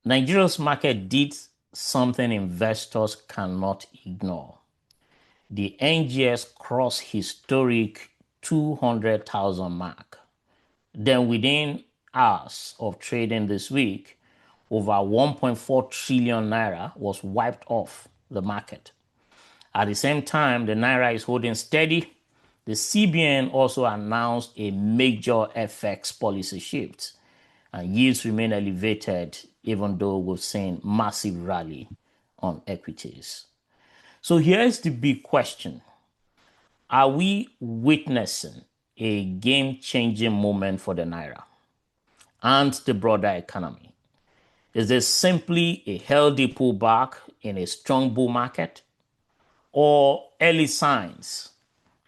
Nigeria's market did something investors cannot ignore. The NGX crossed historic 200,000 mark. Then within hours of trading this week, over 1.4 trillion naira was wiped off the market. At the same time, the naira is holding steady. The CBN also announced a major FX policy shift, and yields remain elevated even though we've seen massive rally on equities. So here's the big question. Are we witnessing a game-changing moment for the naira and the broader economy? Is this simply a healthy pullback in a strong bull market or early signs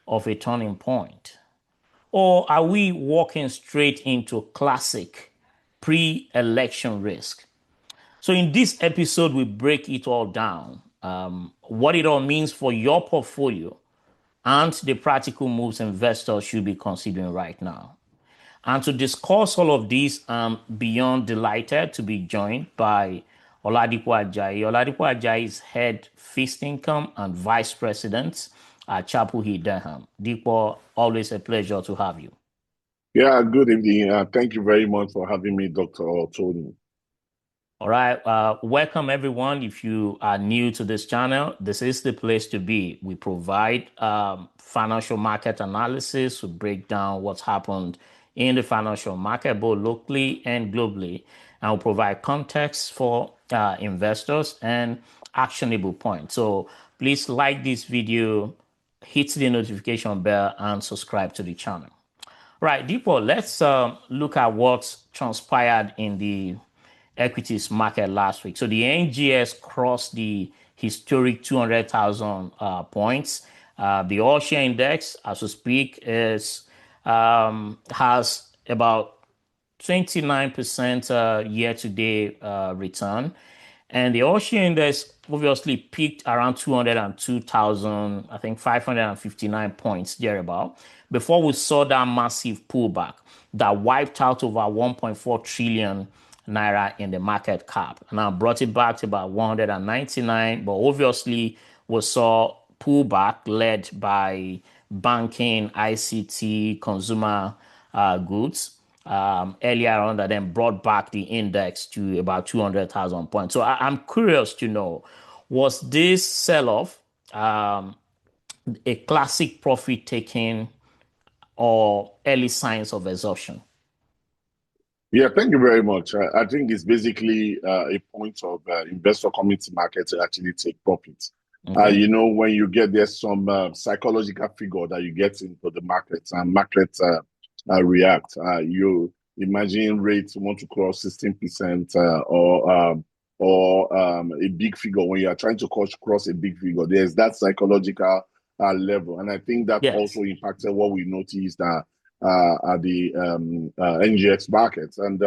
of a turning point? Or are we walking straight into classic pre-election risk? So in this episode, we break it all down, what it all means for your portfolio and the practical moves investors should be considering right now. And to discuss all of this, I'm beyond delighted to be joined by Oladipo Ajayi. Oladipo Ajayi is head fixed income and vice president at Chapel Hill Durham. Dipo, always a pleasure to have you. Yeah, good evening. Thank you very much for having me, Dr. Tony. All right. Welcome, everyone. If you are new to this channel, this is the place to be. We provide financial market analysis to break down what's happened in the financial market, both locally and globally, and we provide context for investors and actionable points. So please like this video, hit the notification bell, and subscribe to the channel. Right, Deepo, let's look at what's transpired in the equities market last week. So the NGX crossed the historic 200,000 points. The all share index, as we speak, has about 29% year-to-date return. And the all share index obviously peaked around 202,000, I think 559 points thereabout, before we saw that massive pullback that wiped out over 1.4 trillion naira in the market cap. And I brought it back to about 199, but obviously we saw pullback led by banking, ICT, consumer goods earlier on, that then brought back the index to about 200,000 points. So I'm curious to know, was this sell-off a classic profit taking or early signs of exhaustion? Yeah, thank you very much. I think it's basically a point of investor coming to market to actually take profits. Okay. When you get there's some psychological figure that you get into the markets and markets react. You imagine rates want to cross 16% or a big figure. When you are trying to cross a big figure, there's that psychological level, and I think that Yes. also impacted what we noticed at the NGX markets. And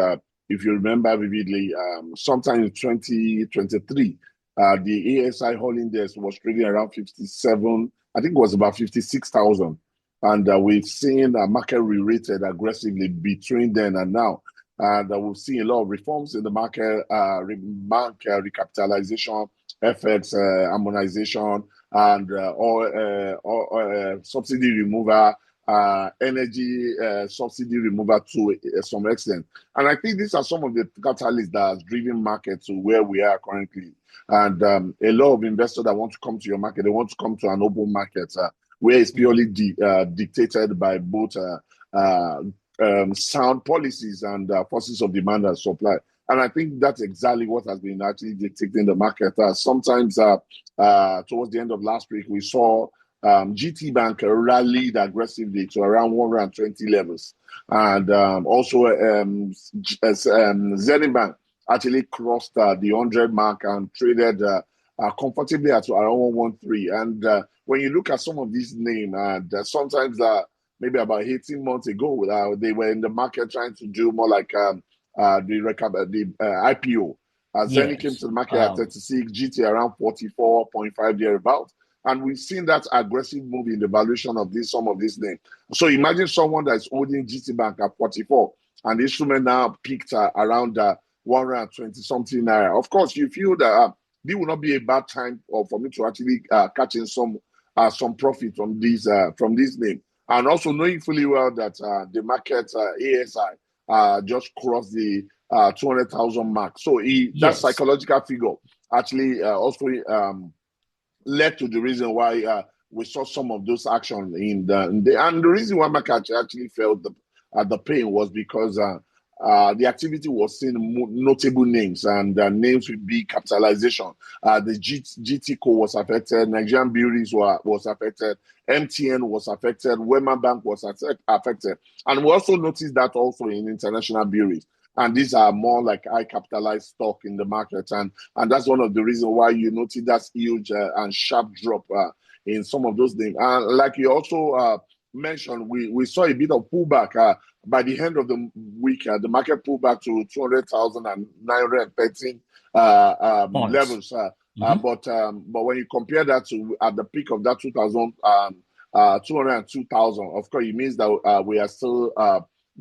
if you remember vividly, sometime in 2023, the ASI All Index was trading around 57, I think it was about 56,000. And we've seen a market re-rated aggressively between then and now. And we've seen a lot of reforms in the market, bank recapitalization, FX harmonization, and subsidy removal, energy subsidy removal to some extent. And I think these are some of the catalysts that has driven market to where we are currently. And a lot of investors that want to come to your market, they want to come to an open market where it's purely dictated by both sound policies and forces of demand and supply. And I think that's exactly what has been actually dictating the market. Sometimes towards the end of last week, we saw GT Bank rallied aggressively to around 120 levels. And also Zenith Bank actually crossed the 100 mark and traded comfortably at around 113. And when you look at some of these names, sometimes maybe about 18 months ago, they were in the market trying to do more like the IPO. Zenith came to the market at 36, GT around 44.5 thereabout. And we've seen that aggressive move in the valuation of some of these names. So imagine someone that's holding GT Bank at 44, and the instrument now peaked around 120 something naira. Of course, you feel that this will not be a bad time for me to actually catch in some profit from this name, and also knowing fully well that the market ASI just crossed the 200,000 mark. So that Yes. psychological figure actually also led to the reason why we saw some of those actions and the reason why market actually felt the pain was because the activity was seeing notable names and names with big capitalization. The GT Co was affected, Nigerian Breweries was affected, MTN was affected, Wema Bank was affected, and we also noticed that also in international breweries. And these are more like high capitalized stock in the market, and that's one of the reasons why you notice that huge and sharp drop in some of those names. And like you also mentioned, we saw a bit of pullback by the end of the week. The market pulled back to 200,000 and 913 Points. levels. But when you compare that to at the peak of that 202,000, of course, it means that we are still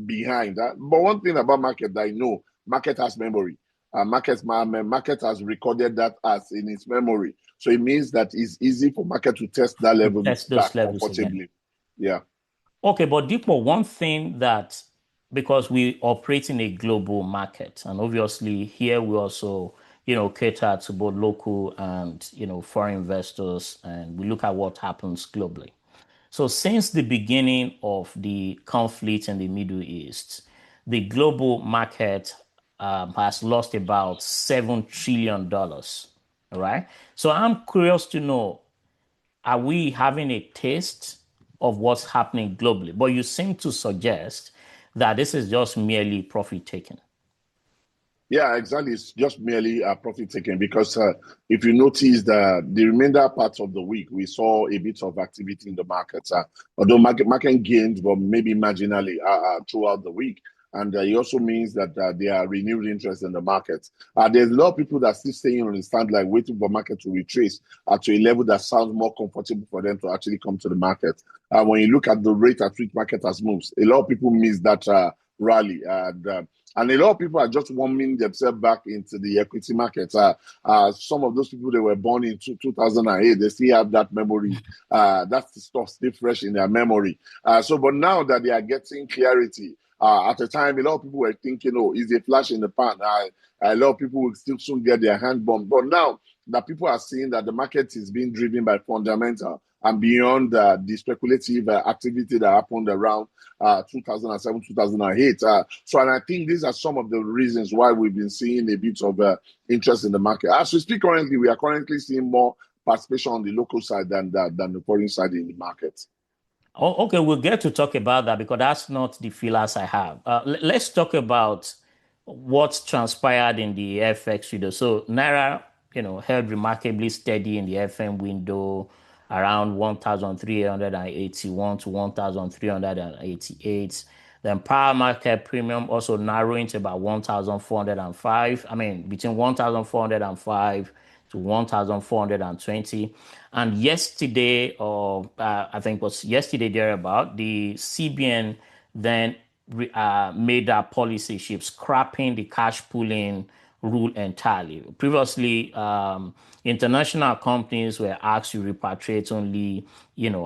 behind that. But one thing about market that I know, market has memory. Market has recorded that as in its memory. So it means that it's easy for market to test that To level test those back levels again. comfortably. Yeah. Okay, but Dipo, one thing that, because we operate in a global market, and obviously here we also, cater to both local and, foreign investors, and we look at what happens globally. So since the beginning of the conflict in the Middle East, the global market has lost about $7 trillion. All right. So I'm curious to know, are we having a taste of what's happening globally? But you seem to suggest that this is just merely profit taking. Yeah, exactly. It's just merely a profit taking because if you notice the remainder parts of the week, we saw a bit of activity in the markets. Although market gained, but maybe marginally throughout the week. And it also means that there are renewed interest in the market. There's a lot of people that are still staying on the stand, like waiting for market to retrace to a level that sounds more comfortable for them to actually come to the market. When you look at the rate at which market has moved, a lot of people miss that rally. And a lot of people are just warming themselves back into the equity market. Some of those people, they were born in 2008, they still have that memory. That stuff still fresh in their memory. But now that they are getting clarity, at the time, a lot of people were thinking, oh, is a flash in the pan? A lot of people will still soon get their hand bumped. But now that people are seeing that the market is being driven by fundamental and beyond the speculative activity that happened around 2007, 2008. And I think these are some of the reasons why we've been seeing a bit of interest in the market. As we speak currently, we are currently seeing more participation on the local side than the foreign side in the market. Oh, okay, we'll get to talk about that because that's not the feelers I have. Let's talk about what's transpired in the FX window. So Naira, held remarkably steady in the FM window around 1,381 to 1,388. Then power market premium also narrowing to about 1,405. I mean, between 1,405 to 1,420. And yesterday, or I think it was yesterday thereabout, the CBN then made that policy shift, scrapping the cash pooling rule entirely. Previously, international companies were asked to repatriate only,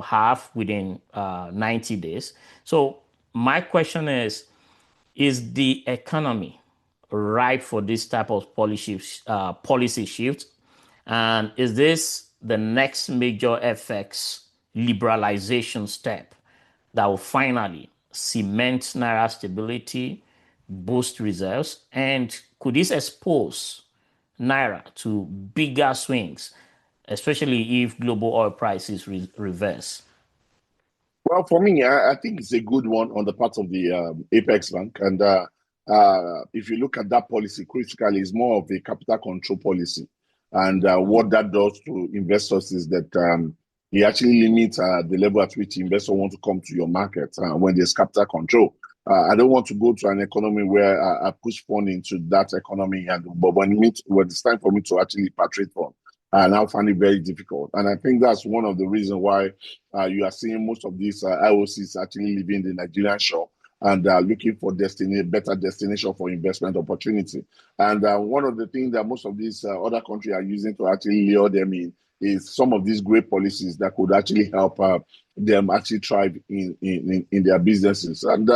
half within 90 days. So my question is the economy ripe for this type of policy shift? And is this the next major FX liberalization step that will finally cement Naira stability, boost reserves, and could this expose Naira to bigger swings, especially if global oil prices reverse? Well, for me, I think it's a good one on the part of the Apex Bank. And if you look at that policy critically, it's more of a capital control policy. And what that does to investors is that it actually limits the level at which investors want to come to your market when there's capital control. I don't want to go to an economy where I push fund into that economy, but when it's time for me to actually repatriate fund, I now find it very difficult. And I think that's one of the reasons why you are seeing most of these IOCs actually leaving the Nigerian shore and looking for better destination for investment opportunity. And one of the things that most of these other countries are using to actually lure them in is some of these great policies that could actually help them actually thrive in their businesses. And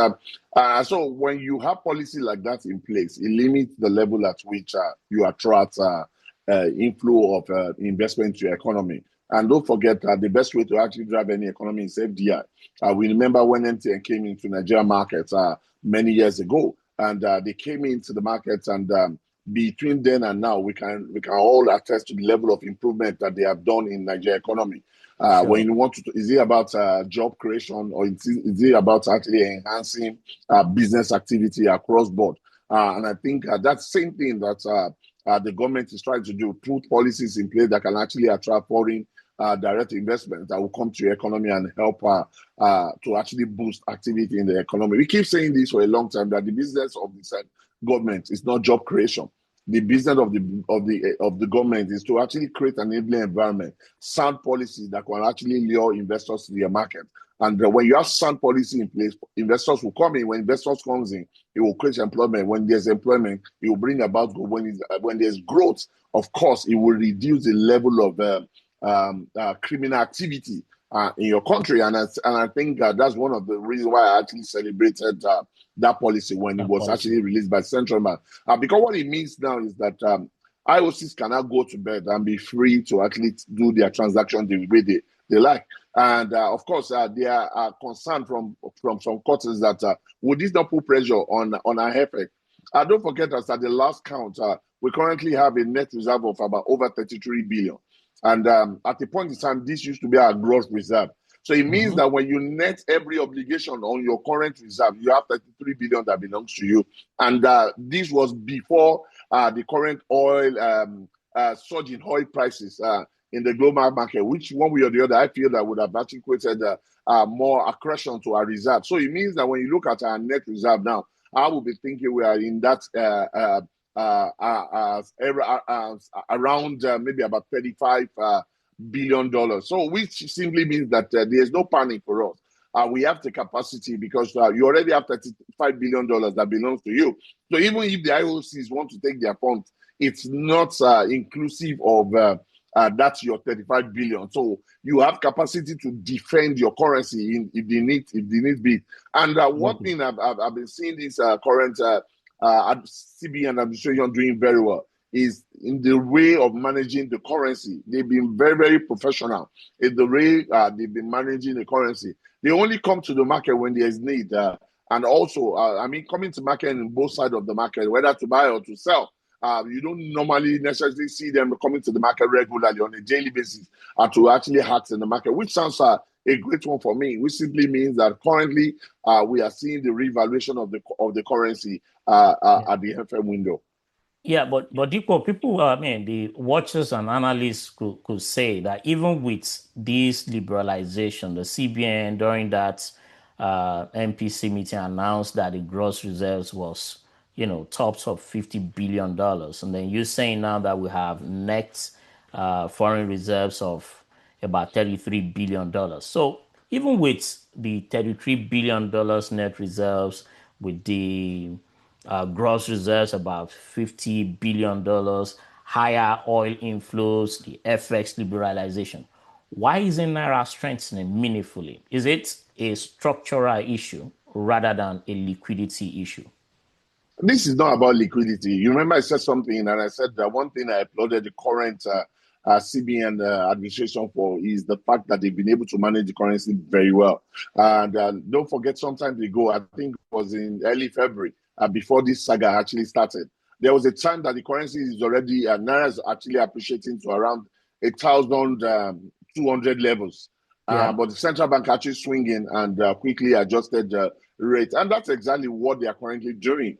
so when you have policy like that in place, it limits the level at which you attract inflow of investment to your economy. And don't forget that the best way to actually drive any economy is FDI. We remember when MTN came into Nigerian markets many years ago, and they came into the markets, and between then and now, we can all attest to the level of improvement that they have done in Nigerian economy. When you want to, is it about job creation, or is it about actually enhancing business activity across board? And I think that's the same thing that the government is trying to do, put policies in place that can actually attract foreign direct investment that will come to your economy and help to actually boost activity in the economy. We keep saying this for a long time, that the business of the government is not job creation. The business of the government is to actually create an enabling environment, sound policies that can actually lure investors to their market. And when you have sound policy in place, investors will come in. When investors comes in, it will create employment. When there's employment, it will bring about growth. When there's growth, of course, it will reduce the level of criminal activity in your country. And I think that's one of the reasons why I actually celebrated that policy when it was actually released by Central Bank. Because what it means now is that IOCs cannot go to bed and be free to actually do their transaction the way they like. And of course, they are concerned from some quarters that would this not put pressure on our FX? Don't forget that at the last count, we currently have a net reserve of about over 33 billion. And at the point in time, this used to be our gross reserve. So it means that when you net every obligation on your current reserve, you have 33 billion that belongs to you. And this was before the current oil surge in oil prices in the global market, which one way or the other, I feel that would have actually created more accretion to our reserve. So it means that when you look at our net reserve now, I will be thinking we are in that around maybe about $35 billion. So which simply means that there's no panic for us. We have the capacity because you already have $35 billion that belongs to you. So even if the IOCs want to take their funds, it's not inclusive of that's your 35 billion. So you have capacity to defend your currency if they need be. And one thing I've been seeing this current CBN administration doing very well is in the way of managing the currency. They've been very, very professional in the way they've been managing the currency. They only come to the market when there's need. And also, coming to market in both sides of the market, whether to buy or to sell. You don't normally necessarily see them coming to the market regularly on a daily basis to actually act in the market, which sounds a great one for me, which simply means that currently we are seeing the revaluation of the currency at the FM window. Yeah, but Dipo, people, the watchers and analysts could say that even with this liberalization, the CBN during that MPC meeting announced that the gross reserves was, tops of $50 billion. And then you're saying now that we have net foreign reserves of about $33 billion. So even with the $33 billion net reserves, with the gross reserves about $50 billion, higher oil inflows, the FX liberalization, why isn't Naira strengthening meaningfully? Is it a structural issue rather than a liquidity issue? This is not about liquidity. You remember I said something, and I said that one thing I applauded the current CBN administration for is the fact that they've been able to manage the currency very well. And don't forget, some time ago, I think it was in early February, before this saga actually started, there was a time that the currency is already, Naira is actually appreciating to around 1,200 levels. But the central bank actually swinging and quickly adjusted the rate. And that's exactly what they are currently doing.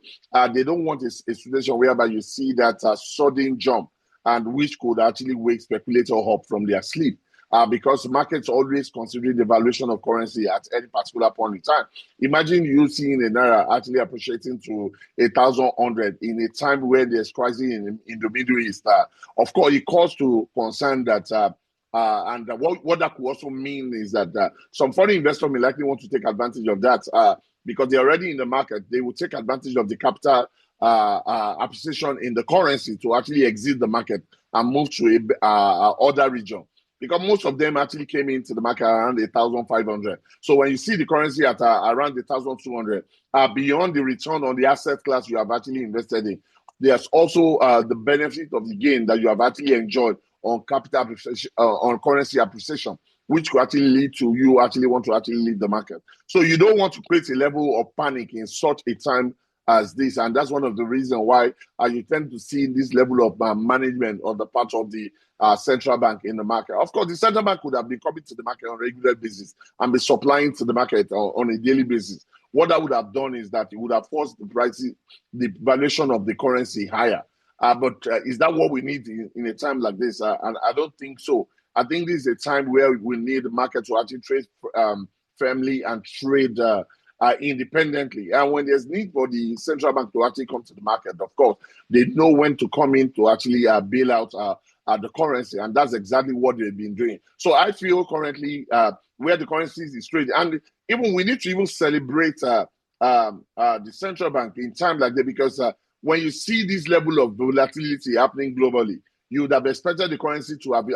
They don't want a situation whereby you see that sudden jump and which could actually wake speculators up from their sleep. Because markets always considering the valuation of currency at any particular point in time. Imagine you seeing a Naira actually appreciating to 1,100 in a time where there's crisis in the Middle East. Of course, it calls to concern that what that could also mean is that some foreign investors may likely want to take advantage of that because they're already in the market. They will take advantage of the capital appreciation in the currency to actually exit the market and move to a other region, because most of them actually came into the market around 1,500. So when you see the currency at around 1,200, beyond the return on the asset class you have actually invested in, there's also the benefit of the gain that you have actually enjoyed on capital appreciation, on currency appreciation, which could actually lead to you actually want to actually leave the market. So you don't want to create a level of panic in such a time as this, and that's one of the reasons why you tend to see this level of management on the part of the central bank in the market. Of course, the central bank would have been coming to the market on a regular basis and be supplying to the market on a daily basis. What that would have done is that it would have forced the valuation of the currency higher. But is that what we need in a time like this? And I don't think so. I think this is a time where we need the market to actually trade firmly and trade independently. And when there's need for the central bank to actually come to the market, of course, they know when to come in to actually bail out the currency. And that's exactly what they've been doing. So I feel currently where the currency is trading, and even we need to even celebrate the central bank in time like that, because when you see this level of volatility happening globally, you would have expected the currency to have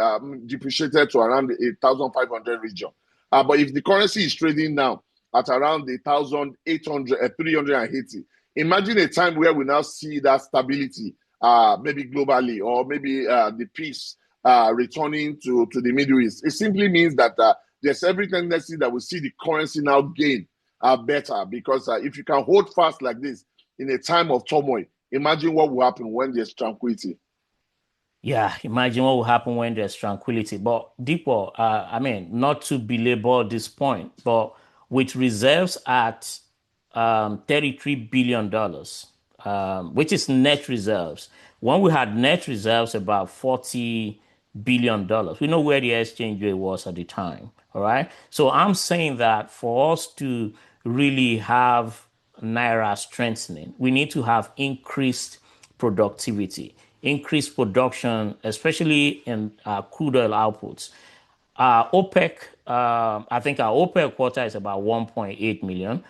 depreciated to around 1,500 region. But if the currency is trading now at around 1,800, 380, imagine a time where we now see that stability, maybe globally, or maybe the peace returning to the Middle East. It simply means that there's every tendency that we see the currency now gain better, because if you can hold fast like this in a time of turmoil, imagine what will happen when there's tranquility. Yeah, imagine what will happen when there's tranquility. But Deepo, I mean, not to belabor this point, but with reserves at $33 billion, which is net reserves. When we had net reserves about $40 billion, we know where the exchange rate was at the time. All right. So I'm saying that for us to really have Naira strengthening, we need to have increased productivity, increased production, especially in crude oil outputs. OPEC, I think our OPEC quota is about 1.8 million.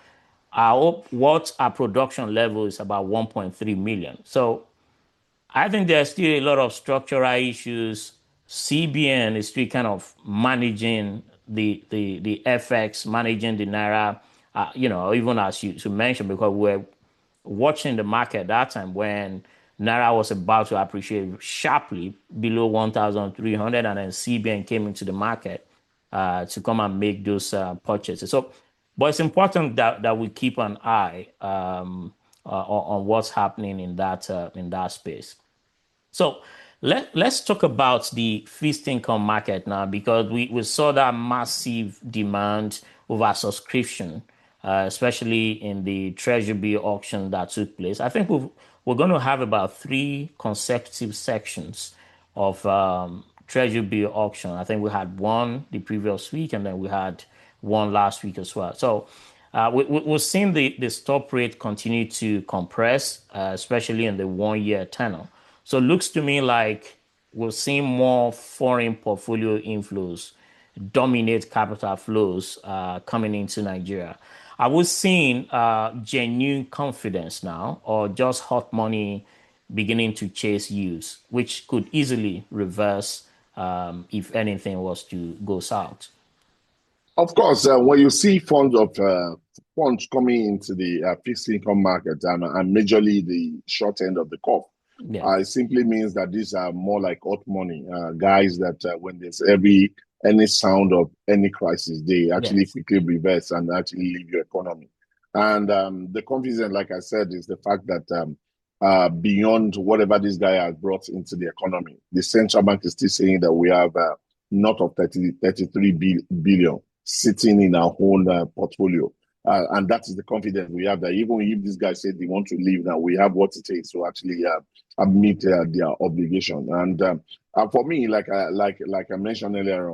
What our production level is about 1.3 million. So I think there's still a lot of structural issues. CBN is still kind of managing the FX, managing the Naira, even as you mentioned, because we're watching the market at that time when Naira was about to appreciate sharply below 1,300, and then CBN came into the market to come and make those purchases. So, but it's important that we keep an eye on what's happening in that space. So let's talk about the fixed income market now, because we saw that massive demand over subscription, especially in the Treasury auction that took place. I think we're going to have about 3 consecutive sections of Treasury auction. I think we had one the previous week, and then we had one last week as well. So we're seeing the stop rate continue to compress, especially in the 1-year tenor. So it looks to me like we're seeing more foreign portfolio inflows dominate capital flows coming into Nigeria. Are we seeing genuine confidence now, or just hot money beginning to chase yields, which could easily reverse if anything was to go south? Of course, when you see funds coming into the fixed income market, and majorly the short end of the curve, Yeah. it simply means that these are more like hot money guys that when there's any sound of any crisis, they actually Yes. quickly reverse and actually leave your economy. And the confidence, like I said, is the fact that beyond whatever this guy has brought into the economy, the central bank is still saying that we have north of 33 billion sitting in our own portfolio. And that is the confidence we have, that even if these guys say they want to leave now, we have what it takes to actually meet their obligation. And for me, like I mentioned earlier,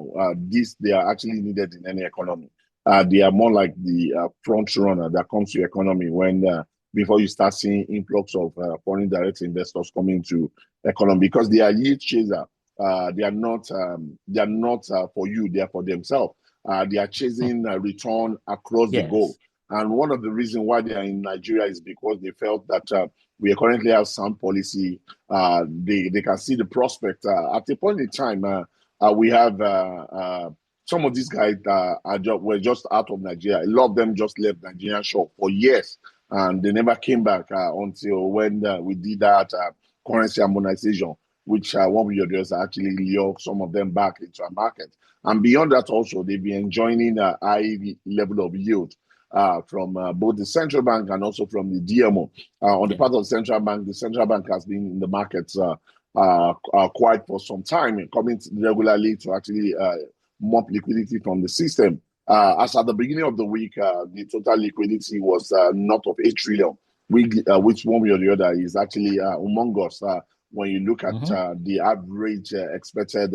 they are actually needed in any economy. They are more like the front runner that comes to your economy when before you start seeing influx of foreign direct investors coming to economy, because they are yield chaser. They are not for you; they are for themselves. They are chasing return across the Yes. goal. And one of the reasons why they are in Nigeria is because they felt that we currently have sound policy. They can see the prospect. At a point in time, we have some of these guys were just out of Nigeria. A lot of them just left Nigerian shore for years, and they never came back until when we did that currency harmonization, which one of your deals actually lured some of them back into our market. And beyond that, also, they've been enjoying a high level of yield from both the central bank and also from the DMO. On the part of the central bank has been in the markets quite for some time, coming regularly to actually mop liquidity from the system. As at the beginning of the week, the total liquidity was north of 8 trillion, which one way or the other is actually among us when you look at the average expected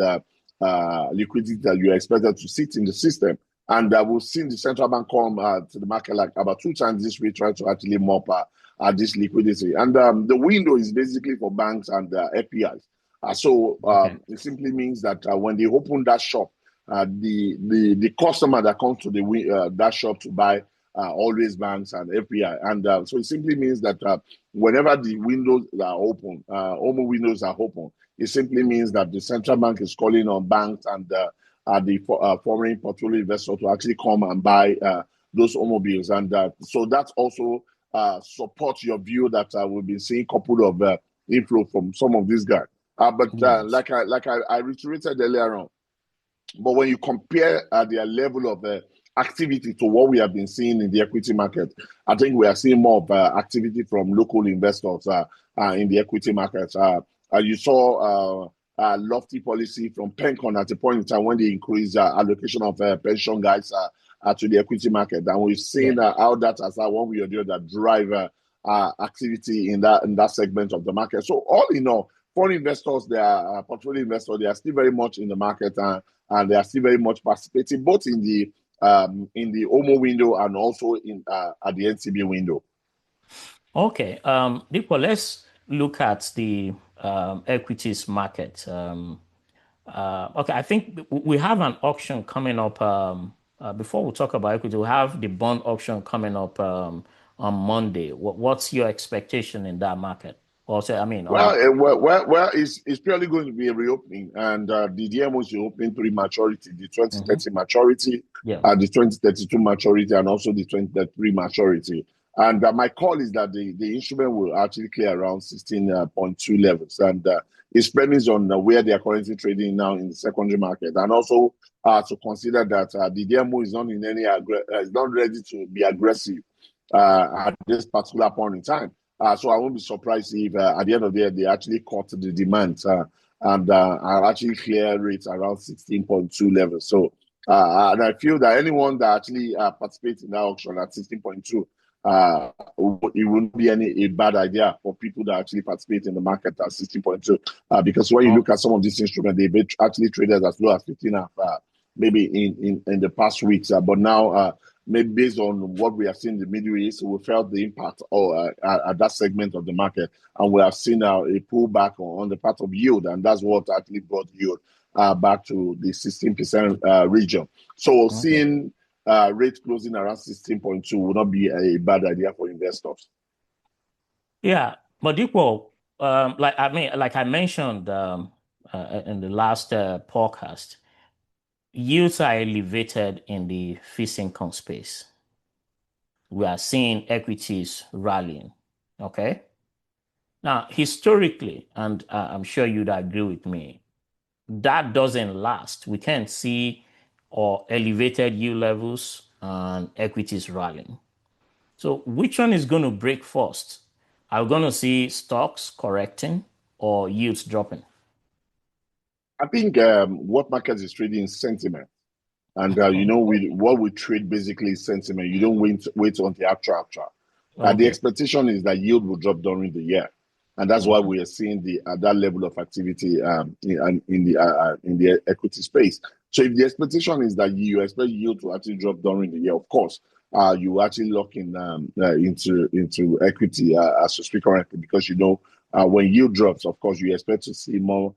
liquidity that you expected to sit in the system. And we've seen the central bank come to the market like about 2 times this week, trying to actually mop this liquidity. And the window is basically for banks and FPIs. It simply means that when they open that shop, the customer that comes to that shop to buy always banks and FPI. And so it simply means that whenever the windows are open, OMO windows are open, it simply means that the central bank is calling on banks and the foreign portfolio investor to actually come and buy those automobiles. And so that also supports your view that we've been seeing a couple of inflow from some of these guys. Like I reiterated earlier on, but when you compare their level of activity to what we have been seeing in the equity market, I think we are seeing more of activity from local investors in the equity market. You saw lofty policy from Pencon at a point in time when they increased allocation of pension guys to the equity market, and we've seen how that has one way or the other drive activity in that segment of the market. So all in all, foreign investors, they are portfolio investors, they are still very much in the market, and they are still very much participating both in the OMO window and also in at the NCB window. Okay, Dipo, let's look at the equities market. Okay, I think we have an auction coming up. Before we talk about equity, we have the bond auction coming up on Monday. What's your expectation in that market? Also, I mean, it's purely going to be a reopening, and the DMO is opening 3 maturity: the 2030 maturity, the 2032 maturity, and also the 2033 maturity. And my call is that the instrument will actually clear around 16.2 levels, and it's premised on where they are currently trading now in the secondary market, and also to consider that the DMO is not in any is not ready to be aggressive at this particular point in time. So I won't be surprised if at the end of the year they actually cut the demand and are actually clear rates around 16.2 levels. So and I feel that anyone that actually participates in that auction at 16.2, it wouldn't be a bad idea for people that actually participate in the market at 16.2, because when you look at some of these instruments, they've actually traded as low as 15 maybe in the past weeks, but now maybe based on what we have seen in the Middle East, we felt the impact at that segment of the market, and we have seen a pullback on the part of yield, and that's what actually brought yield back to the 16% region. So seeing rate closing around 16.2 would not be a bad idea for investors. Yeah, but Dipo, like I mentioned in the last podcast, yields are elevated in the fixed income space. We are seeing equities rallying. Okay. Now, historically, and I'm sure you'd agree with me, that doesn't last. We can't see elevated yield levels and equities rallying. So which one is going to break first? Are we going to see stocks correcting or yields dropping? I think what markets is trading is sentiment. And what we trade basically is sentiment. You don't wait on the actual. The expectation is that yield will drop during the year, and that's why we are seeing that level of activity in the equity space. So if the expectation is that you expect yield to actually drop during the year, of course, you actually lock in into equity as we speak currently, because when yield drops, of course, you expect to see more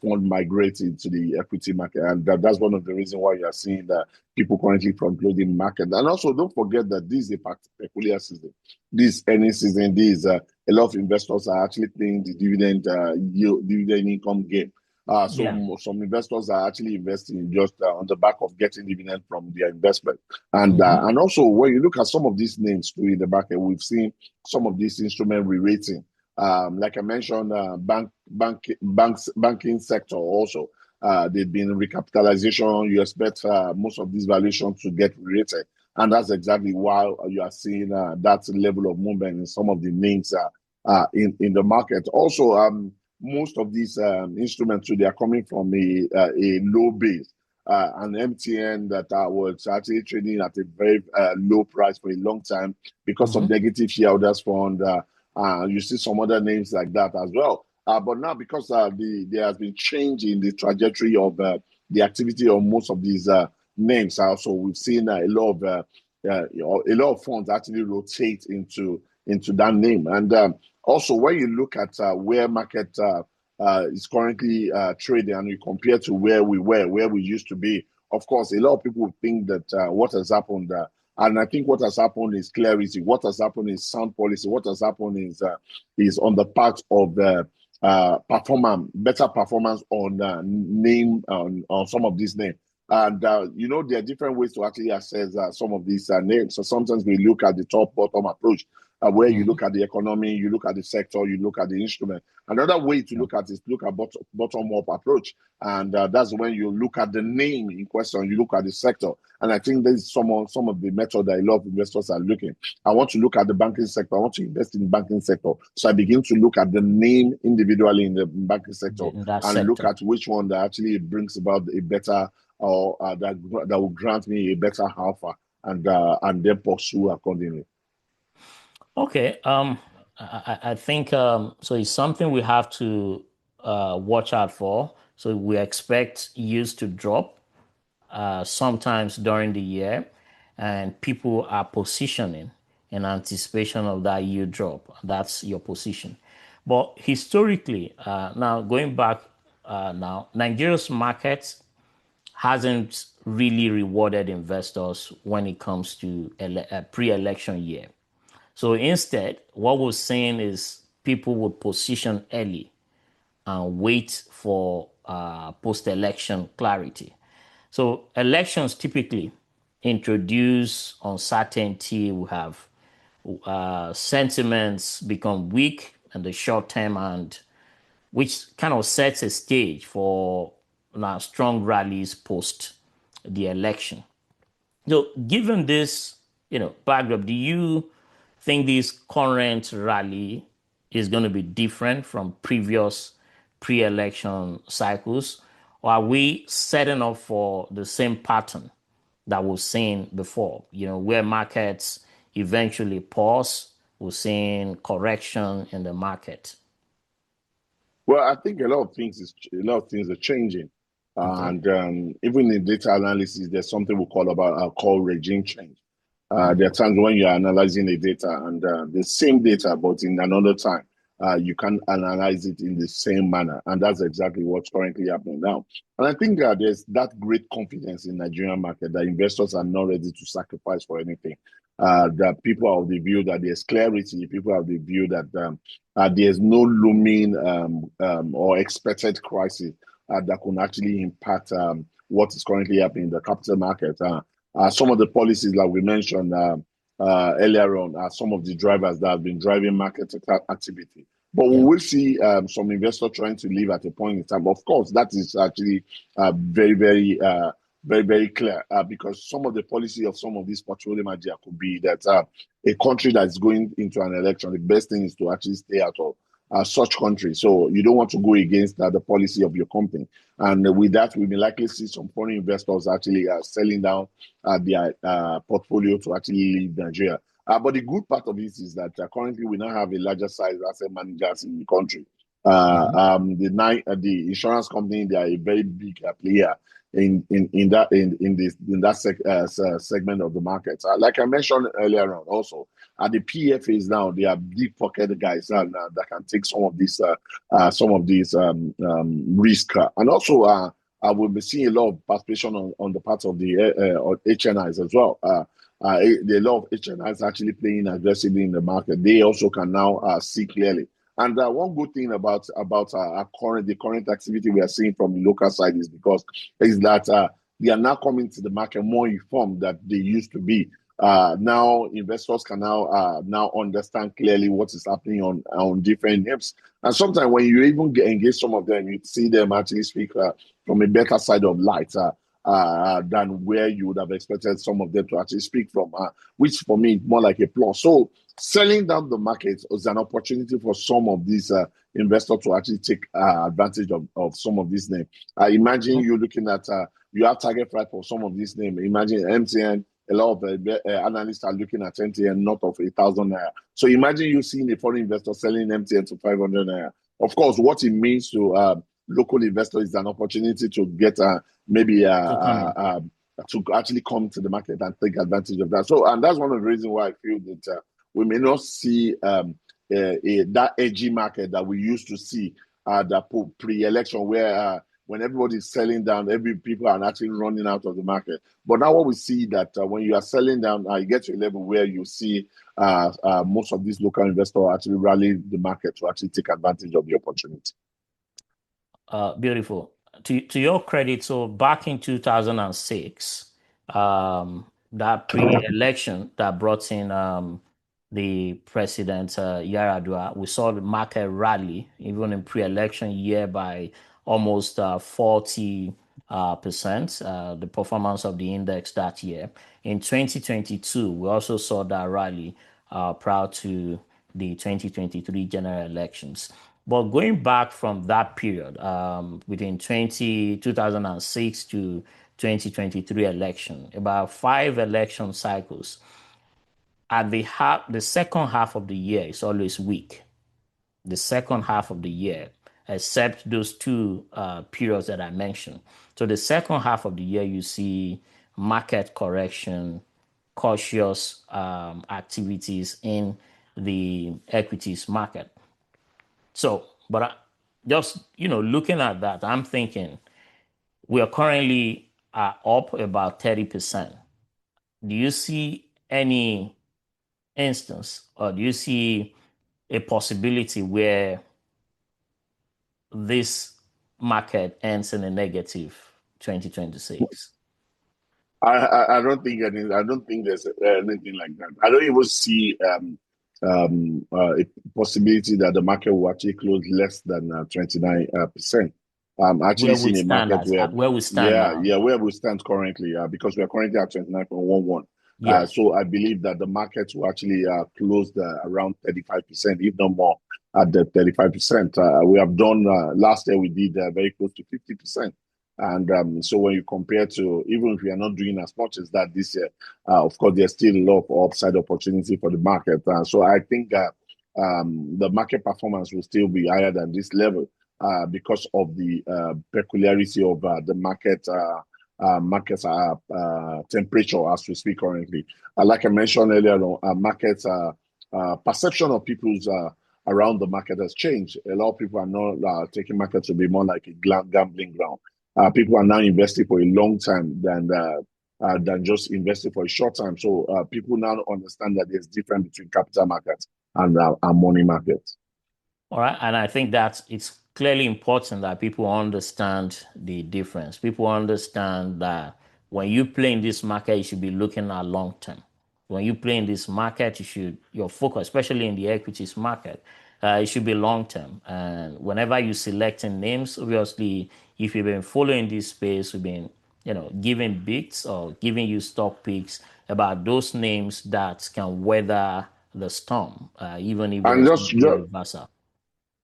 fund migrating to the equity market. And that's one of the reasons why you are seeing that people currently front-loading market. And also, don't forget that this is a peculiar season. This earnings season, a lot of investors are actually playing the dividend income game. Yeah. Some investors are actually investing just on the back of getting dividend from their investment, Mm-hmm. and also when you look at some of these names too in the market, we've seen some of these instrument re-rating. Like I mentioned, banking sector also. They've been recapitalization. You expect most of these valuations to get re-rated, and that's exactly why you are seeing that level of movement in some of the names in the market. Also, most of these instruments, so they are coming from a low base. An MTN that was actually trading at a very low price for a long time because of Mm-hmm. negative shareholders fund. You see some other names like that as well. But now, because there has been change in the trajectory of the activity of most of these names, so we've seen a lot of funds actually rotate into that name. And also, when you look at where market is currently trading, and you compare to where we used to be, of course, a lot of people think that what has happened. And I think what has happened is clarity. What has happened is sound policy. What has happened is on the part of the better performance on name on some of these names. And there are different ways to actually assess some of these names. So sometimes we look at the top-bottom approach, where you Mm-hmm. look at the economy, you look at the sector, you look at the instrument. Another way to Yeah. look at is look at bottom-up approach, and that's when you look at the name in question, you look at the sector. And I think this is some of the method that a lot of investors are looking. I want to look at the banking sector. I want to invest in the banking sector. So I begin to look at the name individually in the banking sector In that and look sector. at which one that actually brings about a better or that will grant me a better alpha, and then pursue accordingly. Okay. I think so. It's something we have to watch out for. So we expect yields to drop sometimes during the year, and people are positioning in anticipation of that yield drop. That's your position. But historically, now going back now, Nigeria's market hasn't really rewarded investors when it comes to a pre-election year. So instead, what we're saying is people would position early and wait for post-election clarity. So elections typically introduce uncertainty. We have sentiments become weak in the short term, and which kind of sets a stage for strong rallies post the election. So, given this, backdrop, do you think this current rally is going to be different from previous pre-election cycles, or are we setting up for the same pattern that we've seen before? Where markets eventually pause, we're seeing correction in the market. Well, I think a lot of things are changing, Okay. and even in data analysis, there's something we call regime change. There are Mm-hmm. times when you are analyzing the data and the same data, but in another time, you can analyze it in the same manner, and that's exactly what's currently happening now. And I think there's that great confidence in Nigerian market that investors are not ready to sacrifice for anything. That people are of the view that there's clarity. People are of the view that there's no looming or expected crisis that can actually impact what is currently happening in the capital market. Some of the policies, like we mentioned earlier on, are some of the drivers that have been driving market activity. But we Yeah. will see some investors trying to leave at a point in time. Of course, that is actually very, very clear because some of the policy of some of these petroleum major could be that a country that's going into an election, the best thing is to actually stay out of such countries. So you don't want to go against the policy of your company. And with that, we may likely see some foreign investors actually selling down their portfolio to actually leave Nigeria. But the good part of this is that currently we now have a larger size asset managers in the country. The insurance company, they are a very big player in that segment of the market. Like I mentioned earlier on, also at the PFAs now, they are deep pocket guys that can take some of these risk, and also I will be seeing a lot of participation on the part of the HNIs as well. The lot of HNIs actually playing aggressively in the market. They also can now see clearly. And one good thing about the current activity we are seeing from the local side is that they are now coming to the market more informed than they used to be. Now investors can now understand clearly what is happening on different names. And sometimes when you even engage some of them, you see them actually speak from a better side of light. Than where you would have expected some of them to actually speak from, which for me more like a plus. So selling down the market is an opportunity for some of these investors to actually take advantage of some of these names. Imagine you looking at you have target price for some of these names. Imagine MTN. A lot of analysts are looking at MTN north of 1,000 naira. So imagine you seeing a foreign investor selling MTN to 500 naira. Of course, what it means to local investors is an opportunity to get maybe to actually come to the market and take advantage of that. So, and that's one of the reasons why I feel that we may not see that edgy market that we used to see that pre-election where when everybody's selling down, people are actually running out of the market. But now what we see that when you are selling down, you get to a level where you see most of these local investors actually rally the market to actually take advantage of the opportunity. Beautiful. To your credit, so back in 2006, that pre-election that brought in the president Yaradua, we saw the market rally even in pre-election year by almost 40%. The performance of the index that year. In 2022, we also saw that rally prior to the 2023 general elections. But going back from that period, within 2006 to 2023 election, about 5 election cycles, at the second half of the year is always weak. The second half of the year, except those 2 periods that I mentioned. So the second half of the year, you see market correction, cautious activities in the equities market. So, but just, looking at that, I'm thinking we are currently up about 30%. Do you see any instance or do you see a possibility where this market ends in a negative 2026? I don't think there's anything like that. I don't even see a possibility that the market will actually close less than 29%. I'm actually seeing a market where we stand now. Where we stand currently, because we are currently at 29.11. Yes. So I believe that the market will actually close around 35%, if not more, at the 35%. We have done last year, we did very close to 50%. And so when you compare to, even if we are not doing as much as that this year, of course, there's still a lot of upside opportunity for the market. So I think the market performance will still be higher than this level because of the peculiarity of the market temperature as we speak currently. Like I mentioned earlier, markets perception of people's around the market has changed. A lot of people are not taking market to be more like a gambling ground. People are now investing for a long time than just investing for a short time. So people now understand that there's difference between capital markets and money markets. All right, and I think that it's clearly important that people understand the difference. People understand that when you play in this market, you should be looking at long term. When you play in this market, your focus, especially in the equities market, it should be long term. And whenever you selecting names, obviously, if you've been following this space, we've been, giving bits or giving you stock picks about those names that can weather the storm, even if there's a reversal.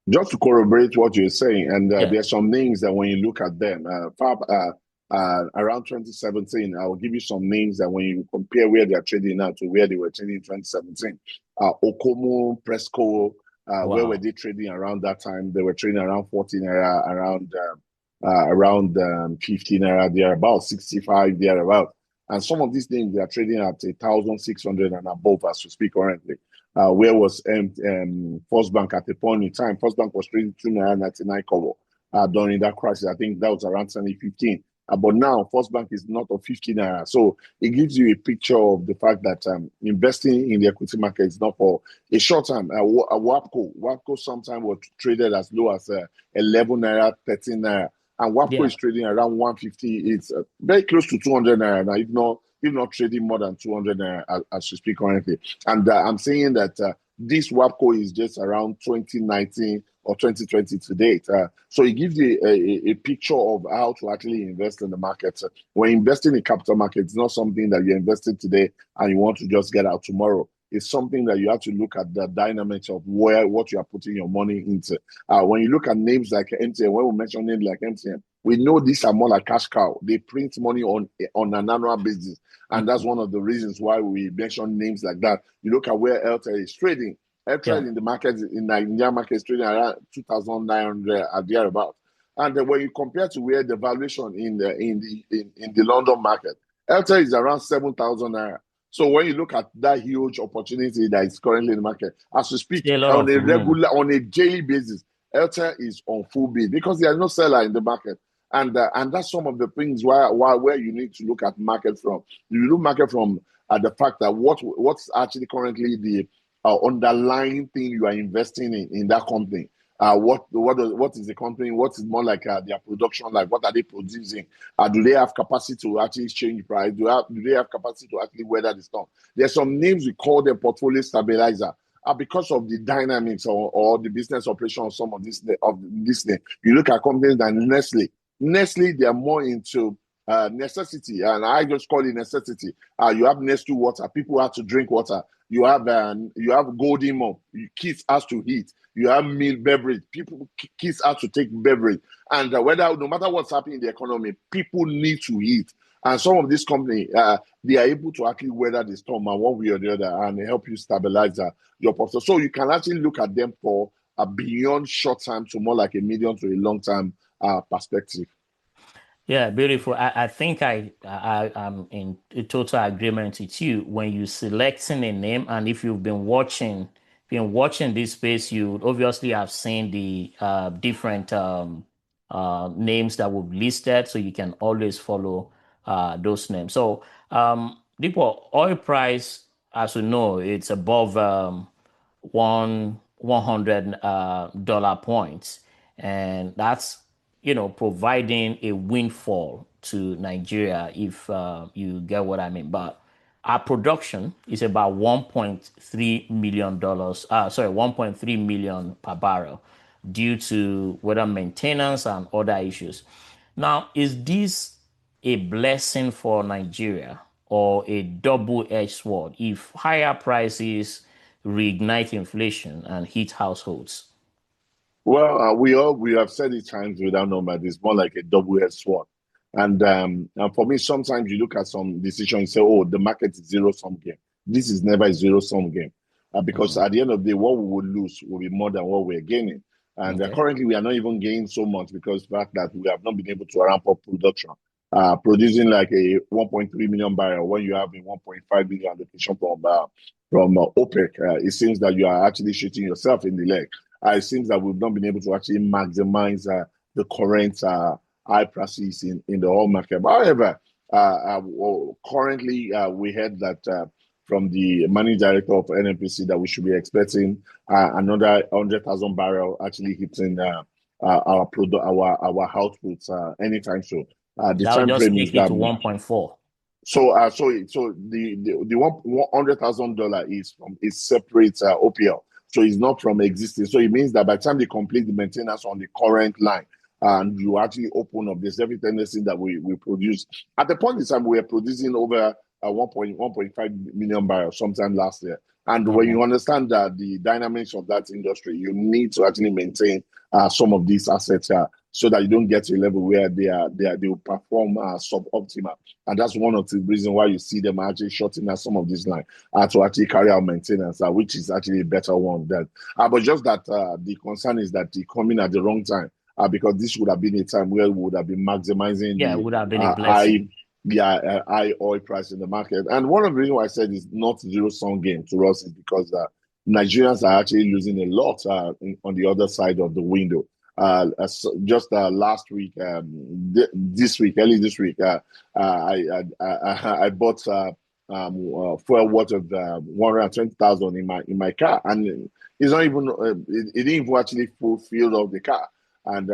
Just to corroborate what you're saying, and there's some names that when you look at them, around 2017, I will give you some names that when you compare where they're trading now to where they were trading in 2017, Okomo, Presco, Where were Wow. they trading around that time? They were trading around 14 naira, around 15 naira, they're about 65, they're about. And some of these names they are trading at 1,600 and above as we speak currently. Where was First Bank at the point in time? First Bank was trading 2.99 kobo during that crisis. I think that was around 2015. But now First Bank is not of 50 naira. So it gives you a picture of the fact that investing in the equity market is not for a short time. WAPCO sometimes was traded as low as 11 naira, 13 naira. And WAPCO Yeah. is trading around 150. It's very close to 200 naira now, if not trading more than 200 naira as we speak currently. And I'm saying that this WAPCO is just around 2019 or 2020 to date. So it gives you a picture of how to actually invest in the market. When investing in capital markets, it's not something that you're investing today and you want to just get out tomorrow. It's something that you have to look at the dynamics of what you are putting your money into. When you look at names like MTN, when we mention names like MTN, we know these are more like cash cow. They print money on an annual basis. And that's one of the reasons why we mention names like that. You look at where Airtel is trading. Airtel Yeah. in the market, in the Indian market, is trading around 2,900 at thereabout. And when you compare to where the valuation in the London market, Airtel is around 7,000 naira. So when you look at that huge opportunity that is currently in the market, as we speak, Still a lot on of a room. on a daily basis, Airtel is on full bid because there is no seller in the market. And that's some of the things where you need to look at market from. You look market from the fact that what's actually currently the underlying thing you are investing in that company. What is the company? What is more like their production like? What are they producing? Do they have capacity to actually change price? Do they have capacity to actually weather the storm? There's some names we call them portfolio stabilizer. Because of the dynamics or the business operation of some of this name. You look at companies like Nestle. Nestle, they are more into necessity, and I just call it necessity. You have Nestle water. People have to drink water. You have Golden Mom. Kids has to eat. You have milk beverage. Kids have to take beverage. And no matter what's happening in the economy, people need to eat. And some of these companies, they are able to actually weather the storm one way or the other and help you stabilize your portfolio. So you can actually look at them for a beyond short time to more like a medium to a long time perspective. Yeah, beautiful. I think I'm in total agreement with you when you selecting a name, and if you've been watching this space, you obviously have seen the different names that we've listed, so you can always follow those names. So, people, oil price, as we know, it's above $100 dollar points, and that's providing a windfall to Nigeria, if you get what I mean. But our production is about $1.3 million, sorry, 1.3 million per barrel, due to weather maintenance and other issues. Now, is this a blessing for Nigeria or a double-edged sword if higher prices reignite inflation and hit households? Well, we have said it times without number. It's more like a double-edged sword. And for me, sometimes you look at some decisions and say, "Oh, the market is zero-sum game." This is never a zero-sum game, because Mhm. at the end of the day, what we will lose will be more than what we're gaining. And Okay. currently, we are not even gaining so much because of the fact that we have not been able to ramp up production. Producing like a 1.3 million barrel when you have a 1.5 million allocation from OPEC, it seems that you are actually shooting yourself in the leg. It seems that we've not been able to actually maximize the current high prices in the oil market. But however, currently we heard that from the managing director of NNPC that we should be expecting another 100,000 barrel actually hitting our output anytime soon. The That will time just frame is take it that to 1.4. so the $100,000 is from a separate OPL. So it's not from existing. So it means that by the time they complete the maintenance on the current line and you actually open up, there's every tendency that we produce. At the point in time, we were producing over 1.5 million barrels sometime last year. And when Okay. you understand that the dynamics of that industry, you need to actually maintain some of these assets so that you don't get to a level where they will perform suboptimal. And that's one of the reasons why you see them actually shorting out some of these lines to actually carry out maintenance, which is actually a better one. But just that the concern is that they come in at the wrong time, because this would have been a time where we would have been maximizing Yeah, it the would have been a high blessing. high oil price in the market. And one of the reasons why I said it's not zero sum game to us is because Nigerians are actually losing a lot on the other side of the window. Just last week, this week, early this week, I bought fuel worth of 120,000 in my car, and it's not even it didn't even actually fulfill of the car. And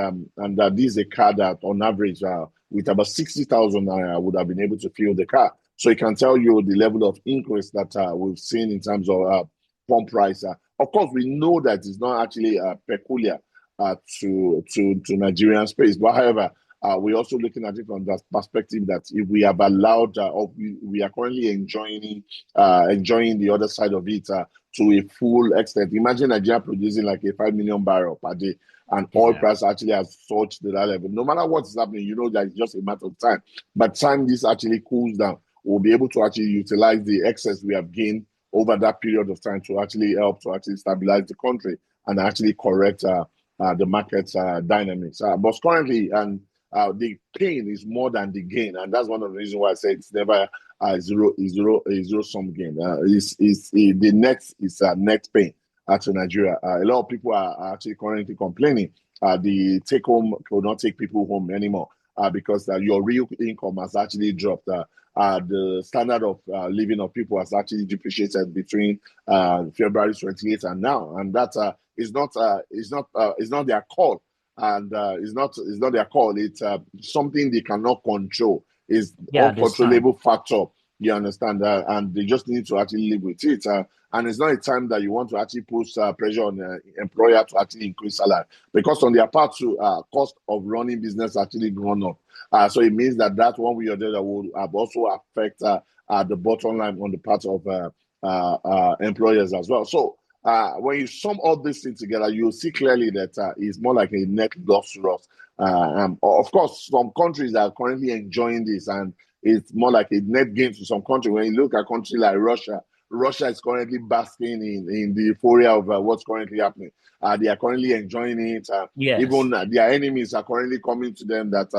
this is a car that on average with about 60,000 naira would have been able to fuel the car. So it can tell you the level of increase that we've seen in terms of pump price. Of course, we know that it's not actually peculiar to Nigerian space, but however, we're also looking at it from that perspective that if we have allowed, or we are currently enjoying the other side of it to a full extent. Imagine Nigeria producing like a 5 million barrel per day, and oil Yeah. price actually has surged to that level. No matter what is happening, you know that it's just a matter of time. But time this actually cools down, we'll be able to actually utilize the excess we have gained over that period of time to actually help to actually stabilize the country and actually correct the market dynamics. But currently, and the pain is more than the gain, and that's one of the reasons why I say it's never a zero sum game. The net is net pain to Nigeria. A lot of people are actually currently complaining the take home will not take people home anymore because your real income has actually dropped. The standard of living of people has actually depreciated between February 28th and now, and that is not their call, and it's not their call. It's something they cannot control. It's Yeah, this time. uncontrollable factor. You understand that, and they just need to actually live with it. And it's not a time that you want to actually put pressure on the employer to actually increase salary, because on their part too, cost of running business actually gone up. So it means that one way or the other will also affect the bottom line on the part of employers as well. So when you sum all these things together, you'll see clearly that it's more like a net loss to us. Of course, some countries are currently enjoying this, and it's more like a net gain to some country. When you look at a country like Russia, Russia is currently basking in the euphoria of what's currently happening. They are currently enjoying it. Yes. Even their enemies are currently coming to them that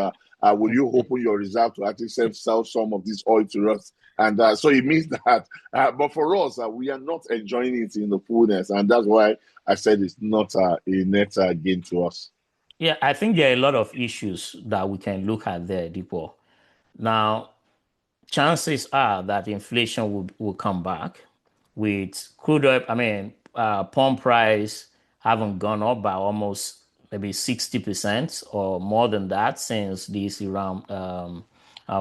will you open your reserve to actually sell some of this oil to us? And so it means that, but for us, we are not enjoying it in the fullness. And that's why I said it's not a net gain to us. Yeah, I think there are a lot of issues that we can look at there, Deepo. Now, chances are that inflation will come back with crude oil. I mean, pump price haven't gone up by almost maybe 60% or more than that since this Iran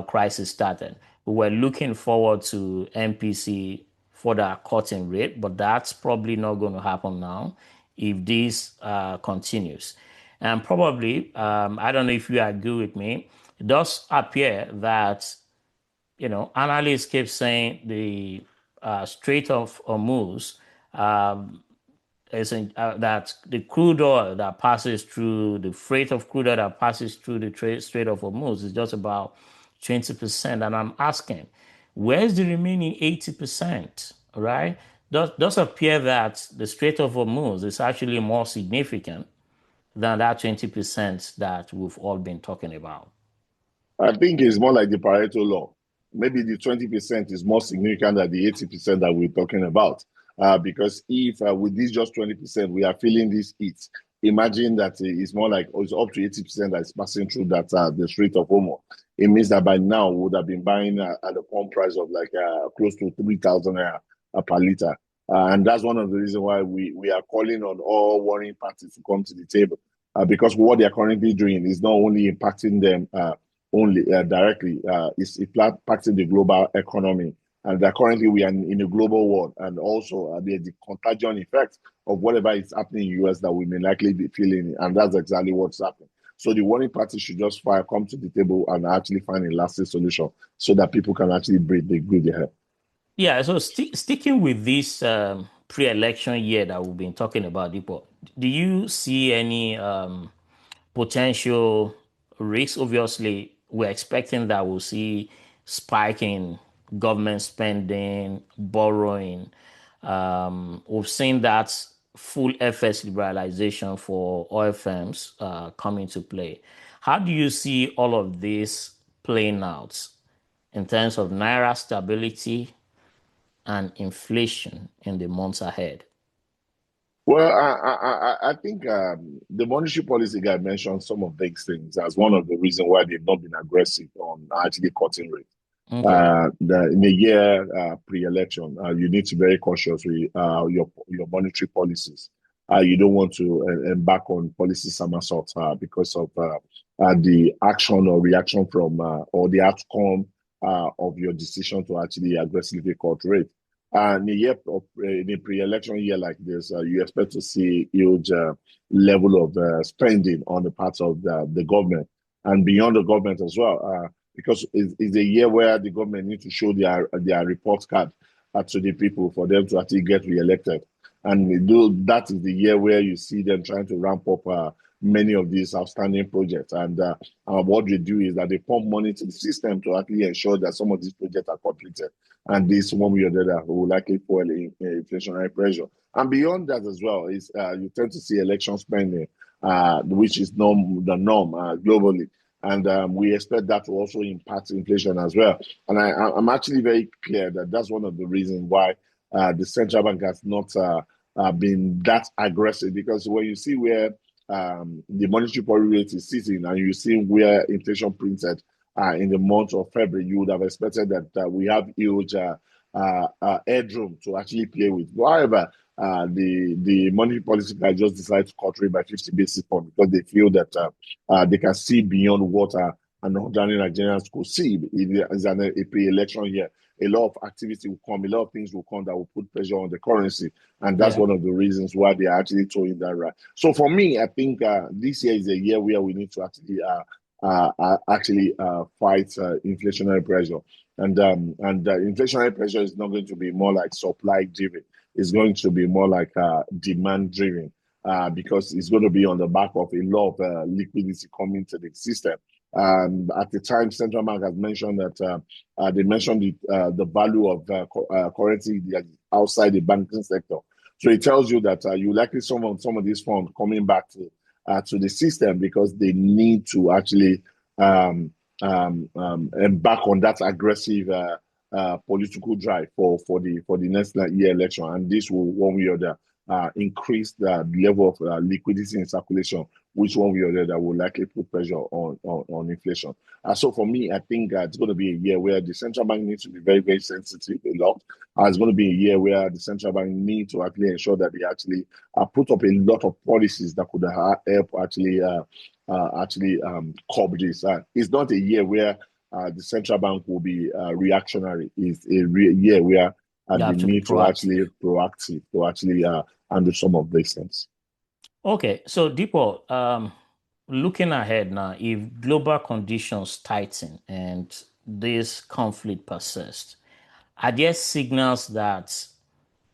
crisis started. We were looking forward to MPC for the cutting rate, but that's probably not going to happen now if this continues. And probably, I don't know if you agree with me, it does appear that analysts keep saying the Strait of Hormuz that the crude oil that passes through the freight of crude oil that passes through the Strait of Hormuz is just about 20%. And I'm asking, where's the remaining 80%? Right? Does appear that the Strait of Hormuz is actually more significant than that 20% that we've all been talking about. I think it's more like the Pareto law. Maybe the 20% is more significant than the 80% that we're talking about. Because if with this just 20%, we are feeling this heat, imagine that it's more like it's up to 80% that's passing through that the Strait of Hormuz. It means that by now we would have been buying at a pump price of like close to 3,000 per liter. And that's one of the reasons why we are calling on all warring parties to come to the table. Because what they are currently doing is not only impacting them only directly, it's impacting the global economy. And that currently we are in a global world, and also the contagion effect of whatever is happening in the US that we may likely be feeling, and that's exactly what's happening. So the warring party should just come to the table and actually find a lasting solution so that people can actually breathe the good ahead. Yeah, so sticking with this pre-election year that we've been talking about, Deepo, do you see any potential risks. Obviously, we're expecting that we'll see spike in government spending, borrowing. We've seen that full FS liberalization for oil firms come into play. How do you see all of this playing out in terms of Naira stability and inflation in the months ahead? Well, I think the monetary policy guy mentioned some of these things as one of the reasons why they've not been aggressive on actually cutting rates. Okay. In the year pre-election, you need to be very cautious with your monetary policies. You don't want to embark on policy somersault because of the action or reaction from or the outcome of your decision to actually aggressively cut rate. And in a pre-election year like this, you expect to see huge level of spending on the part of the government and beyond the government as well. Because it's a year where the government needs to show their report card to the people for them to actually get re-elected. And that is the year where you see them trying to ramp up many of these outstanding projects. And what they do is that they pump money to the system to actually ensure that some of these projects are completed. And this one way or the other will likely fuel inflationary pressure. And beyond that as well, is you tend to see election spending, which is the norm globally. And we expect that to also impact inflation as well. And I'm actually very clear that that's one of the reasons why the central bank has not been that aggressive. Because when you see where the monetary policy rate is sitting and you see where inflation printed in the month of February, you would have expected that we have huge headroom to actually play with. However, the monetary policy guy just decided to cut rate by 50 basis points because they feel that they can see beyond what an ordinary Nigerians could see. It is a pre-election year. A lot of activity will come, a lot of things will come that will put pressure on the currency. And that's Yeah. one of the reasons why they are actually towing that right. So for me, I think this year is a year where we need to actually fight inflationary pressure. And inflationary pressure is not going to be more like supply driven. It's going to be more like demand driven because it's going to be on the back of a lot of liquidity coming to the system. At the time, central bank has mentioned that they mentioned the value of currency outside the banking sector. So it tells you that you likely some of these funds coming back to the system because they need to actually embark on that aggressive political drive for the next year election, and this will one way or the increase the level of liquidity in circulation, which one way or the other will likely put pressure on inflation. So for me, I think it's going to be a year where the central bank needs to be very, very sensitive a lot. It's going to be a year where the central bank needs to actually ensure that they actually put up a lot of policies that could help actually curb this. It's not a year where the central bank will be reactionary. It's a year where You they have to be need to actually proactive. proactive to actually handle some of these things. Okay, so Deepo, looking ahead now, if global conditions tighten and this conflict persists, are there signals that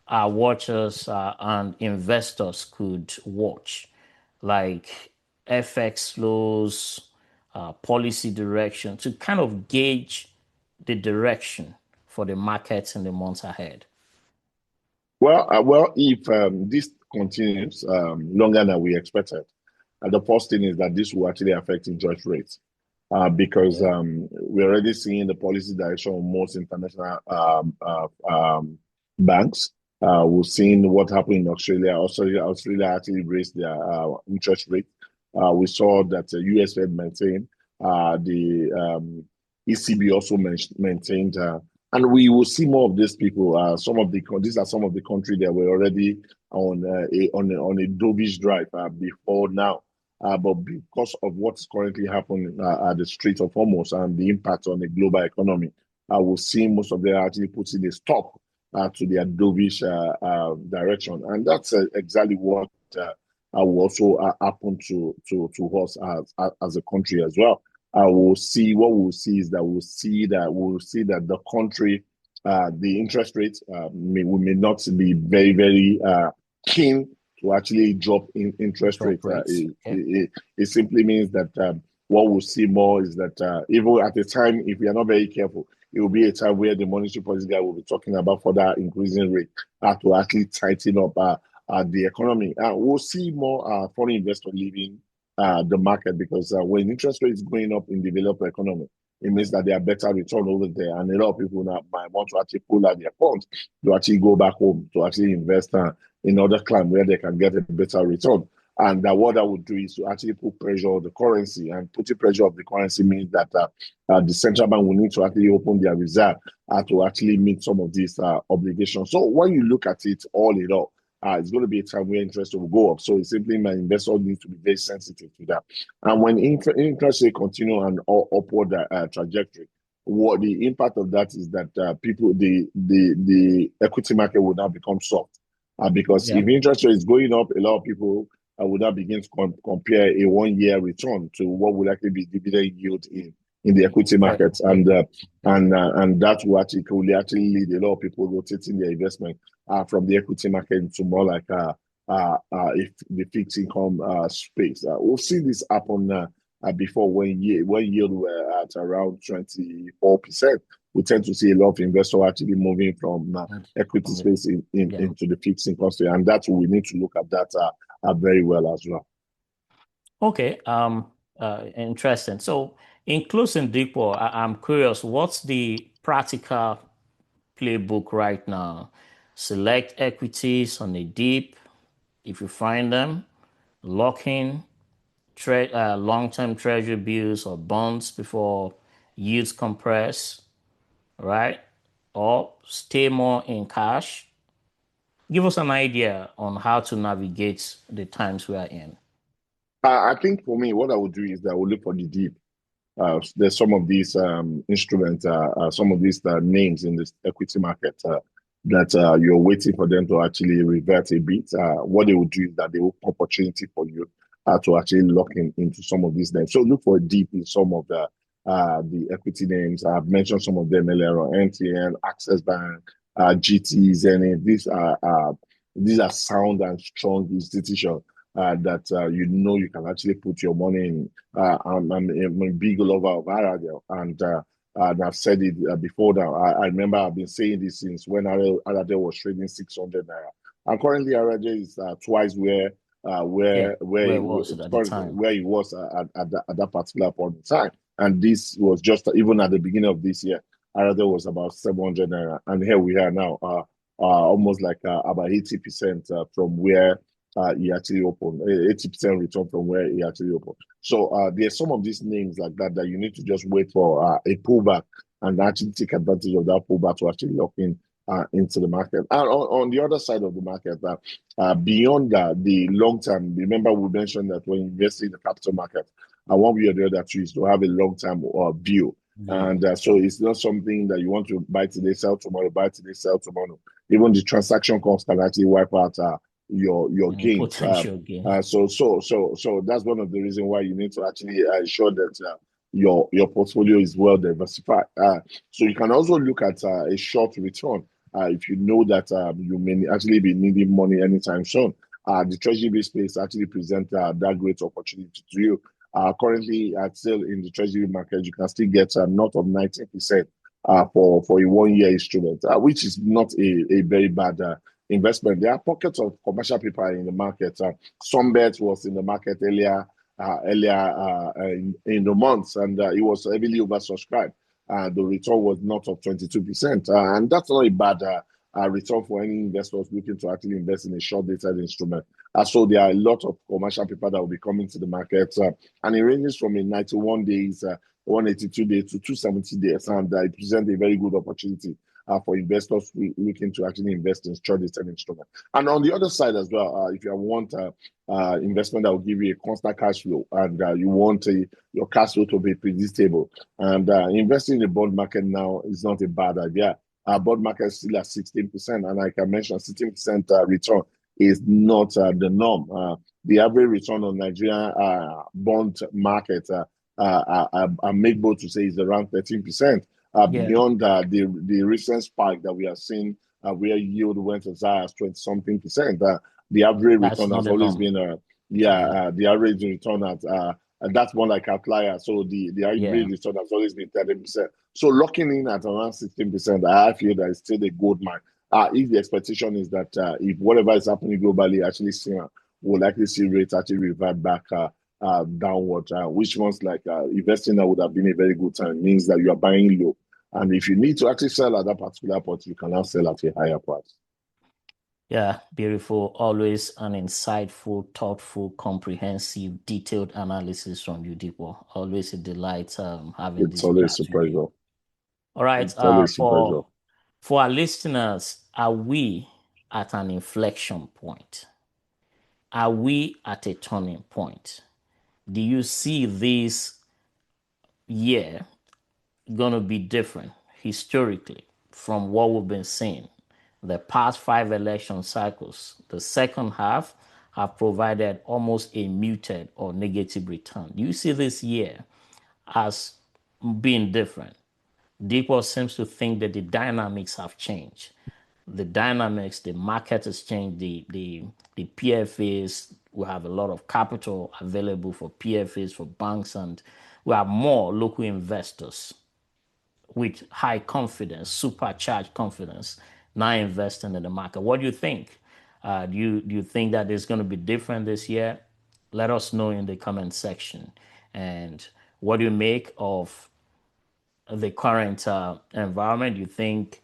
our watchers and investors could watch, like FX flows, policy direction, to kind of gauge the direction for the markets in the months ahead? Well, if this continues longer than we expected, the first thing is that this will actually affect interest rates because Yeah. we're already seeing the policy direction of most international banks. We've seen what happened in Australia. Australia actually raised their interest rate. We saw that the US Fed maintained. The ECB also maintained. And we will see more of these people. These are some of the countries that were already on a dovish drive before now. But because of what's currently happening at the Strait of Hormuz and the impact on the global economy, we'll see most of them actually putting a stop to their dovish direction. And that's exactly what will also happen to us as a country as well. We'll see that the country, the interest rate we may not be very, very keen to actually drop in interest Drop rates. rates. Okay. It simply means that what we'll see more is that even at the time, if we are not very careful, it will be a time where the monetary policy guy will be talking about further increasing rate to actually tighten up the economy. We'll see more foreign investors leaving the market because when interest rates going up in developed economy, it means that they are better return over there. And a lot of people now might want to actually pull out their funds to actually go back home to actually invest in other climes where they can get a better return. And what that would do is to actually put pressure on the currency. And putting pressure on the currency means that the central bank will need to actually open their reserve to actually meet some of these obligations. So when you look at it all in all, it's going to be a time where interest will go up. So it simply my investor needs to be very sensitive to that. And when interest rate continue on upward trajectory, what the impact of that is that the equity market will now become soft. Because Yeah. if interest rate is going up, a lot of people would now begin to compare a 1 year return to what would actually be dividend yield in the equity markets, and that will actually lead a lot of people rotating their investment from the equity market into more like if the fixed income space. We've seen this happen before when yield were at around 24%. We tend to see a lot of investors actually moving from equity space into the fixed income space, and that's what we need to look at that very well as well. Okay. Interesting. So in closing, Deepo, I'm curious, what's the practical playbook right now? Select equities on a dip if you find them, lock in long-term treasury bills or bonds before yields compress, right? Or stay more in cash. Give us an idea on how to navigate the times we are in. I think for me, what I would do is that I would look for the dip. There's some of these instruments, some of these names in this equity market that you're waiting for them to actually revert a bit. What they will do is that they will opportunity for you to actually lock into some of these names. So look for a dip in some of the equity names. I've mentioned some of them earlier on: NTN, Access Bank, GTs, and these are sound and strong institutions that you can actually put your money in. I'm a big lover of Aradel, and I've said it before now. I remember I've been saying this since when Aradel was trading 600 naira, and currently Aradel is twice where it was at the time. where he was at that particular point in time. And this was just even at the beginning of this year. Aradel was about 700 naira, and here we are now, almost like about 80% from where he actually opened, 80% return from where he actually opened. So there's some of these names like that you need to just wait for a pullback and actually take advantage of that pullback to actually lock in into the market. And on the other side of the market, beyond the long term, remember we mentioned that when investing in the capital market, one way or the other is to have a long term view. And so it's not something that you want to buy today, sell tomorrow, buy today, sell tomorrow. Even the transaction cost can actually wipe out your gains. Potential gain. So that's one of the reasons why you need to actually ensure that your portfolio is well diversified. So you can also look at a short return if you know that you may actually be needing money anytime soon. The treasury space actually presents that great opportunity to you. Currently, still in the treasury market, you can still get north of 90% for a 1 year instrument, which is not a very bad investment. There are pockets of commercial paper in the market. Sunbet was in the market earlier in the months, and it was heavily oversubscribed. The return was north of 22%, and that's not a bad return for any investors looking to actually invest in a short-dated instrument. So there are a lot of commercial paper that will be coming to the market, and it ranges from 91 days, 182 days to 270 days, and it presents a very good opportunity for investors looking to actually invest in short-dated instruments. And on the other side as well, if you want investment that will give you a constant cash flow, and you want your cash flow to be predictable, and investing in the bond market now is not a bad idea. Bond market is still at 16%, and I can mention 16% return is not the norm. The average return on Nigerian bond market, I'm able to say, is around 13%. Beyond the recent spike that we are seeing, where yield went as high as 20-something percent. The average That's return not has the always norm. been Yeah. the average return at and that's more like outlier. So the Yeah. average return has always been 30%. So locking in at around 16%, I feel that it's still a gold mine. If the expectation is that if whatever is happening globally actually we'll likely see rates actually revert back downward, which ones like investing that would have been a very good time means that you are buying low. And if you need to actually sell at that particular point, you can now sell at a higher price. Yeah, beautiful. Always an insightful, thoughtful, comprehensive, detailed analysis from you, Deepo. Always a delight having It's this always chat a with you. pleasure. All right. It's always a pleasure. For our listeners, are we at an inflection point? Are we at a turning point? Do you see this year going to be different historically from what we've been seeing? The past 5 election cycles, the second half have provided almost a muted or negative return. Do you see this year as being different? Deepak seems to think that the dynamics have changed. The dynamics, the market has changed. The PFAs, we have a lot of capital available for PFAs, for banks, and we have more local investors with high confidence, supercharged confidence, now investing in the market. What do you think? Do you think that it's going to be different this year? Let us know in the comment section. And what do you make of the current environment? Do you think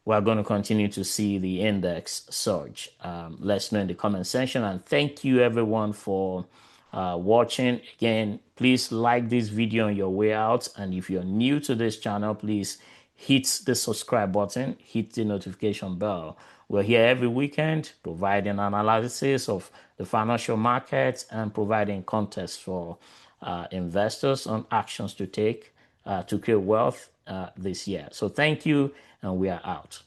we're going to continue to see the index surge? Let's know in the comment section. And thank you everyone for watching. Again, please like this video on your way out. And if you're new to this channel, please hit the subscribe button, hit the notification bell. We're here every weekend providing analysis of the financial markets and providing context for investors on actions to take to create wealth this year. So thank you, and we are out.